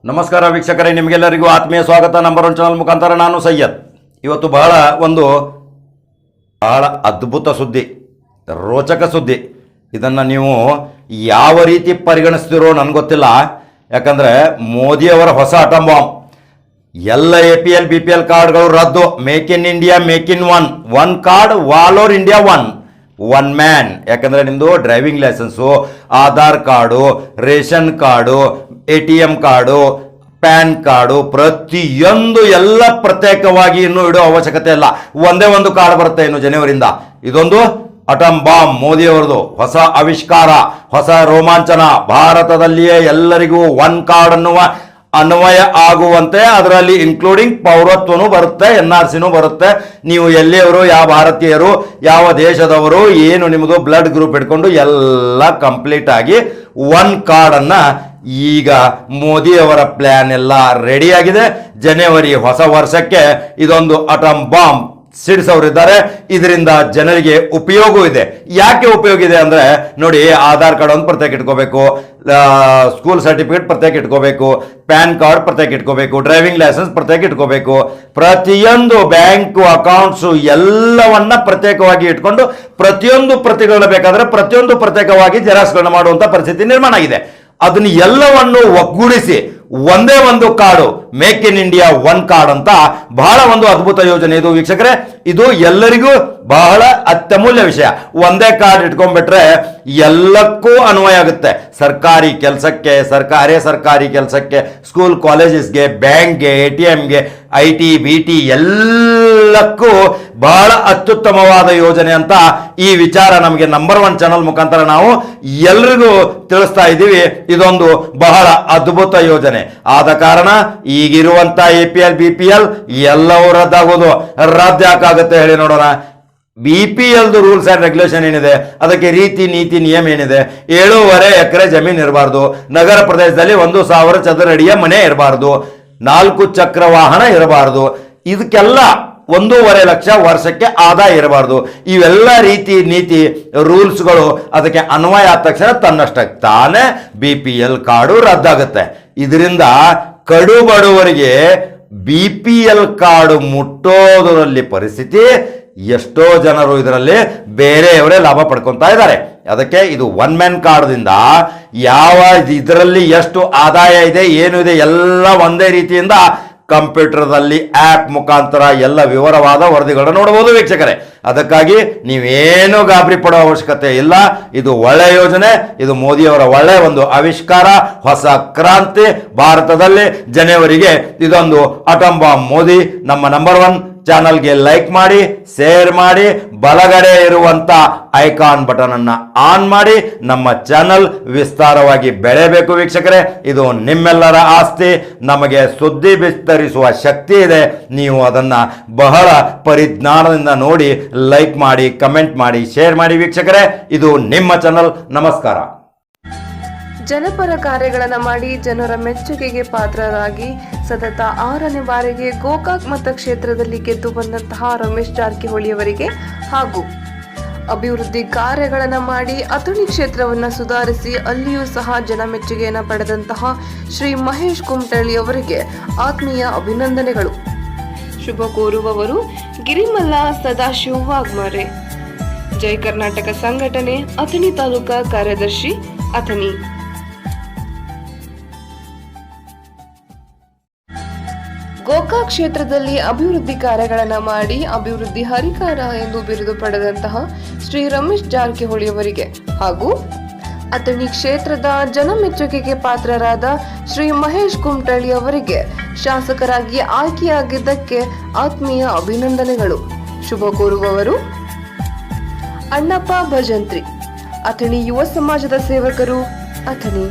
ನಮಸ್ಕಾರ ವೀಕ್ಷಕರೇ, ನಿಮಗೆಲ್ಲರಿಗೂ ಆತ್ಮೀಯ ಸ್ವಾಗತ. ನಂಬರ್ 1 ಚಾನಲ್ ಮುಖಾಂತರ ನಾನು ಸೈಯದ್. ಇವತ್ತು ಬಹಳ ಅದ್ಭುತ ಸುದ್ದಿ, ರೋಚಕ ಸುದ್ದಿ. ಇದನ್ನು ನೀವು ಯಾವ ರೀತಿ ಪರಿಗಣಿಸ್ತಿರೋ ನನಗೆ ಗೊತ್ತಿಲ್ಲ. ಯಾಕಂದರೆ ಮೋದಿಯವರ ಹೊಸ ಅಟಮ್ ಬಾಂಬ್, ಎಲ್ಲ APL BPL ಕಾರ್ಡ್ಗಳು ರದ್ದು. Make in India, make in one card, all over India one man. ಯಾಕಂದರೆ ನಿಮ್ಮದು driving licence, Aadhaar card, ration card, ATM card, PAN card, ಪ್ರತಿಯೊಂದು ಎಲ್ಲ ಪ್ರತ್ಯೇಕವಾಗಿ ಇನ್ನೂ ಇಡೋ ಅವಶ್ಯಕತೆ ಇಲ್ಲ. ಒಂದೇ ಒಂದು ಕಾರ್ಡ್ ಬರುತ್ತೆ ಇನ್ನು ಜನವರಿಯಿಂದ. ಇದೊಂದು ಅಟಮ್ ಬಾಂಬ್, ಮೋದಿಯವರದು ಹೊಸ ಆವಿಷ್ಕಾರ, ಹೊಸ ರೋಮಾಂಚನ. ಭಾರತದಲ್ಲಿಯೇ ಎಲ್ಲರಿಗೂ ಒನ್ ಕಾರ್ಡ್ ಅನ್ನುವ ಅನ್ವಯ ಆಗುವಂತೆ, ಅದರಲ್ಲಿ ಇನ್ಕ್ಲೂಡಿಂಗ್ ಪೌರತ್ವನೂ ಬರುತ್ತೆ, NRCನೂ ಬರುತ್ತೆ. ನೀವು ಎಲ್ಲಿಯವರು, ಯಾವ ಭಾರತೀಯರು, ಯಾವ ದೇಶದವರು, ಏನು ನಿಮ್ಮದು ಬ್ಲಡ್ ಗ್ರೂಪ್ ಇಟ್ಕೊಂಡು ಎಲ್ಲ ಕಂಪ್ಲೀಟ್ ಆಗಿ ಒನ್ ಕಾರ್ಡನ್ನು ಈಗ ಮೋದಿಯವರ ಪ್ಲ್ಯಾನ್ ಎಲ್ಲ ರೆಡಿಯಾಗಿದೆ. ಜನವರಿ ಹೊಸ ವರ್ಷಕ್ಕೆ ಇದೊಂದು ಅಟಮ್ ಬಾಂಬ್ ಸಿಡಿಸೋರಿದ್ದಾರೆ. ಇದರಿಂದ ಜನರಿಗೆ ಉಪಯೋಗ ಇದೆ. ಯಾಕೆ ಉಪಯೋಗ ಇದೆ ಅಂದರೆ ನೋಡಿ, ಆಧಾರ್ ಕಾರ್ಡ್ ಒಂದು ಪ್ರತ್ಯೇಕ ಇಟ್ಕೋಬೇಕು, ಸ್ಕೂಲ್ ಸರ್ಟಿಫಿಕೇಟ್ ಪ್ರತ್ಯೇಕ ಇಟ್ಕೋಬೇಕು, ಪ್ಯಾನ್ ಕಾರ್ಡ್ ಪ್ರತ್ಯೇಕ ಇಟ್ಕೋಬೇಕು, ಡ್ರೈವಿಂಗ್ ಲೈಸೆನ್ಸ್ ಪ್ರತ್ಯೇಕ ಇಟ್ಕೋಬೇಕು, ಪ್ರತಿಯೊಂದು ಬ್ಯಾಂಕು ಅಕೌಂಟ್ಸು ಎಲ್ಲವನ್ನ ಪ್ರತ್ಯೇಕವಾಗಿ ಇಟ್ಕೊಂಡು ಪ್ರತಿಯೊಂದು ಪ್ರತಿಗಳನ್ನ ಬೇಕಾದರೆ ಪ್ರತಿಯೊಂದು ಪ್ರತ್ಯೇಕವಾಗಿ ಜೆರಾಕ್ಸ್ಗಳನ್ನ ಮಾಡುವಂಥ ಪರಿಸ್ಥಿತಿ ನಿರ್ಮಾಣ ಆಗಿದೆ. ಅದನ್ನು ಎಲ್ಲವನ್ನು ಒಗ್ಗೂಡಿಸಿ ಒಂದೇ ಒಂದು card, make in India one card ಅಂತ ಬಹಳ ಒಂದು ಅದ್ಭುತ ಯೋಜನೆ ಇದು ವೀಕ್ಷಕರೇ. ಇದು ಎಲ್ಲರಿಗೂ ಬಹಳ ಅತ್ಯಮೂಲ್ಯ ವಿಷಯ. ಒಂದೇ ಕಾರ್ಡ್ ಇಟ್ಕೊಂಡ್ಬಿಟ್ರೆ ಎಲ್ಲಕ್ಕೂ ಅನ್ವಯ ಆಗುತ್ತೆ. ಸರ್ಕಾರಿ ಕೆಲಸಕ್ಕೆ, ಸರ್ಕಾರಿ ಕೆಲಸಕ್ಕೆ, ಸ್ಕೂಲ್ ಕಾಲೇಜಸ್ಗೆ, ಬ್ಯಾಂಕ್ಗೆ, ATMಗೆ, IT BT ಎಲ್ಲಕ್ಕೂ ಬಹಳ ಅತ್ಯುತ್ತಮವಾದ ಯೋಜನೆ ಅಂತ ಈ ವಿಚಾರ ನಮಗೆ ನಂಬರ್ 1 ಚಾನಲ್ ಮುಖಾಂತರ ನಾವು ಎಲ್ರಿಗೂ ತಿಳಿಸ್ತಾ ಇದ್ದೀವಿ. ಇದೊಂದು ಬಹಳ ಅದ್ಭುತ ಯೋಜನೆ ಆದ ಕಾರಣ ಈಗಿರುವಂತ APL BPL ಎಲ್ಲವೂ ರದ್ದಾಗೋದು. ರದ್ದು ಯಾಕಾಗುತ್ತೆ ಹೇಳಿ ನೋಡೋಣ. BPLದು ರೂಲ್ಸ್ ಆ್ಯಂಡ್ ರೆಗ್ಯುಲೇಷನ್ ಏನಿದೆ, ಅದಕ್ಕೆ ರೀತಿ ನೀತಿ ನಿಯಮ ಏನಿದೆ. 7.5 ಎಕರೆ ಜಮೀನು ಇರಬಾರ್ದು, ನಗರ ಪ್ರದೇಶದಲ್ಲಿ 1,000 ಚದರ ಅಡಿಯ ಮನೆ ಇರಬಾರ್ದು, 4 ಚಕ್ರ ವಾಹನ ಇರಬಾರ್ದು, ಇದಕ್ಕೆಲ್ಲ 1.5 ಲಕ್ಷ ವರ್ಷಕ್ಕೆ ಆದಾಯ ಇರಬಾರ್ದು. ಇವೆಲ್ಲ ರೀತಿ ನೀತಿ ರೂಲ್ಸ್ಗಳು ಅದಕ್ಕೆ ಅನ್ವಯ ಆದ ತಕ್ಷಣ ತನ್ನಷ್ಟಕ್ಕೆ ತಾನೇ BPL ಕಾರ್ಡು ರದ್ದಾಗುತ್ತೆ. ಇದರಿಂದ ಕಡು ಬಡವರಿಗೆ BPL ಕಾರ್ಡು ಮುಟ್ಟೋದರಲ್ಲಿ ಪರಿಸ್ಥಿತಿ, ಎಷ್ಟೋ ಜನರು ಇದರಲ್ಲಿ ಬೇರೆಯವರೇ ಲಾಭ ಪಡ್ಕೊತಾ ಇದ್ದಾರೆ. ಅದಕ್ಕೆ ಇದು ಒನ್ ಮ್ಯಾನ್ ಕಾರ್ಡ್ದಿಂದ ಯಾವ ಇದರಲ್ಲಿ ಎಷ್ಟು ಆದಾಯ ಇದೆ, ಏನು ಇದೆ ಎಲ್ಲ ಒಂದೇ ರೀತಿಯಿಂದ ಕಂಪ್ಯೂಟರ್ದಲ್ಲಿ ಆ್ಯಪ್ ಮುಖಾಂತರ ಎಲ್ಲ ವಿವರವಾದ ವರದಿಗಳನ್ನು ನೋಡಬಹುದು ವೀಕ್ಷಕರೇ. ಅದಕ್ಕಾಗಿ ನೀವೇನು ಗಾಬರಿ ಪಡೋ ಅವಶ್ಯಕತೆ ಇಲ್ಲ. ಇದು ಒಳ್ಳೆಯ ಯೋಜನೆ, ಇದು ಮೋದಿಯವರ ಒಳ್ಳೆಯ ಒಂದು ಆವಿಷ್ಕಾರ, ಹೊಸ ಕ್ರಾಂತಿ. ಭಾರತದಲ್ಲಿ ಜನವರಿಗೆ ಇದೊಂದು ಅಟಮ್ ಬಾಂಬ್. ಮೋದಿ ನಮ್ಮ ನಂಬರ್ 1 ಚಾನಲ್ಗೆ ಲೈಕ್ ಮಾಡಿ, ಶೇರ್ ಮಾಡಿ, ಬಲಗಡೆ ಇರುವಂತ ಐಕಾನ್ ಬಟನ್ ಅನ್ನ ಆನ್ ಮಾಡಿ. ನಮ್ಮ ಚಾನಲ್ ವಿಸ್ತಾರವಾಗಿ ಬೆಳೆಯಬೇಕು ವೀಕ್ಷಕರೇ. ಇದು ನಿಮ್ಮೆಲ್ಲರ ಆಸ್ತಿ. ನಮಗೆ ಸುದ್ದಿ ವಿಸ್ತರಿಸುವ ಶಕ್ತಿ ಇದೆ. ನೀವು ಅದನ್ನ ಬಹಳ ಪರಿಜ್ಞಾನದಿಂದ ನೋಡಿ, ಲೈಕ್ ಮಾಡಿ, ಕಮೆಂಟ್ ಮಾಡಿ, ಶೇರ್ ಮಾಡಿ ವೀಕ್ಷಕರೇ. ಇದು ನಿಮ್ಮ ಚಾನಲ್. ನಮಸ್ಕಾರ. ಜನಪರ ಕಾರ್ಯಗಳನ್ನು ಮಾಡಿ ಜನರ ಮೆಚ್ಚುಗೆಗೆ ಪಾತ್ರರಾಗಿ ಸತತ 6ನೇ ಬಾರಿಗೆ ಗೋಕಾಕ್ ಮತಕ್ಷೇತ್ರದಲ್ಲಿ ಗೆದ್ದು ಬಂದಂತಹ ರಮೇಶ್ ಜಾರಕಿಹೊಳಿ ಅವರಿಗೆ ಹಾಗೂ ಅಭಿವೃದ್ಧಿ ಕಾರ್ಯಗಳನ್ನು ಮಾಡಿ ಅಥಣಿ ಕ್ಷೇತ್ರವನ್ನು ಸುಧಾರಿಸಿ ಅಲ್ಲಿಯೂ ಸಹ ಜನ ಮೆಚ್ಚುಗೆಯನ್ನು ಪಡೆದಂತಹ ಶ್ರೀ ಮಹೇಶ್ ಕುಮಟಳ್ಳಿ ಅವರಿಗೆ ಆತ್ಮೀಯ ಅಭಿನಂದನೆಗಳು. ಶುಭ ಕೋರುವವರು ಗಿರಿಮಲ್ಲ ಸದಾಶಿವ ವಾಗ್ಮರೆ. ಜೈ ಕರ್ನಾಟಕ ಸಂಘಟನೆ, ಅಥಣಿ ತಾಲೂಕಾ ಕಾರ್ಯದರ್ಶಿ, ಅಥಣಿ. ಗೋಕಾಕ್ ಕ್ಷೇತ್ರದಲ್ಲಿ ಅಭಿವೃದ್ಧಿ ಕಾರ್ಯಗಳನ್ನು ಮಾಡಿ ಅಭಿವೃದ್ಧಿ ಹರಿಕಾರ ಎಂದು ಬಿರುದು ಪಡೆದಂತಹ ಶ್ರೀ ರಮೇಶ್ ಜಾರಕಿಹೊಳಿ ಅವರಿಗೆ ಹಾಗೂ ಅಥಣಿ ಕ್ಷೇತ್ರದ ಜನಮೆಚ್ಚುಗೆಗೆ ಪಾತ್ರರಾದ ಶ್ರೀ ಮಹೇಶ್ ಕುಮಟಳ್ಳಿ ಅವರಿಗೆ ಶಾಸಕರಾಗಿ ಆಯ್ಕೆಯಾಗಿದ್ದಕ್ಕೆ ಆತ್ಮೀಯ ಅಭಿನಂದನೆಗಳು. ಶುಭ ಕೋರುವವರು ಅಣ್ಣಪ್ಪ ಭಜಂತ್ರಿ, ಅಥಣಿ ಯುವ ಸಮಾಜದ ಸೇವಕರು, ಅಥಣಿ.